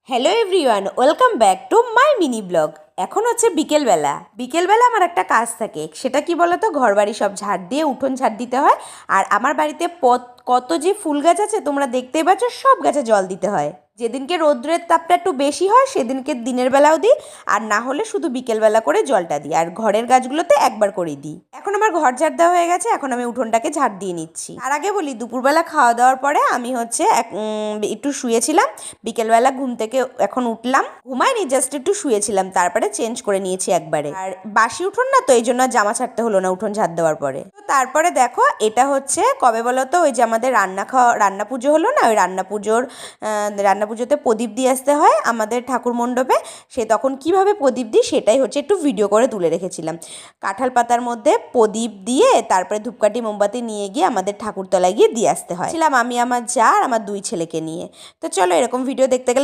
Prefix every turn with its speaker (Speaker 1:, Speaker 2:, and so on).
Speaker 1: Hello everyone, welcome back to my mini blog. এখন হচ্ছে বিকেলবেলা আমার একটা কাজ থাকে, সেটা কি বলতো, ঘর বাড়ি সব ঝাড় দিয়ে উঠোন ঝাড় দিতে হয়। আর আমার বাড়িতে কত যে ফুল গাছ আছে তোমরা দেখতেই পাচ্ছ, সব গাছে জল দিতে হয়। যেদিনকে রৌদ্রের তাপটা একটু বেশি হয় সেদিনকে দিনের বেলাও দিই, আর না হলে শুধু বিকেলবেলা করে জলটা দিই। আর ঘরের গাছগুলোতে একবার করেই দিই। এখন আমার ঘর ঝাড় দেওয়া হয়ে গেছে, এখন আমি উঠোনটাকে ঝাড় দিয়ে নিচ্ছি। তার আগে বলি, দুপুরবেলা খাওয়া দাওয়ার পরে আমি হচ্ছে একটু শুয়েছিলাম। বিকেলবেলা ঘুম থেকে এখন উঠলাম, ঘুমাইনি, জাস্ট একটু শুয়েছিলাম, তারপরে চেঞ্জ করে নিয়েছি একবারে। আর বাসি উঠোন না, তো এই জন্য জামা ছাড়তে হলো না উঠোন ঝাড় দেওয়ার পরে। তো তারপরে দেখো, এটা হচ্ছে কবে বলো তো, ওই যে আমাদের রান্না পুজো হলো না, ওই রান্না পুজোতে প্রদীপ দিয়ে আসতে হয় আমাদের ঠাকুর মণ্ডপে। সে তখন কিভাবে প্রদীপ দিই সেটাই হচ্ছে একটু ভিডিও করে তুলে রেখেছিলাম। কাঁঠাল পাতার মধ্যে প্রদীপ দিয়ে তারপরে ধূপকাঠি মোমবাতি নিয়ে গিয়ে আমাদের ঠাকুরতলায় গিয়ে দিয়ে আসতে হয়। ছিলাম আমি, আমার যা আর আমার 2 ছেলেকে নিয়ে। তো চলো, এরকম ভিডিও দেখতে গেলে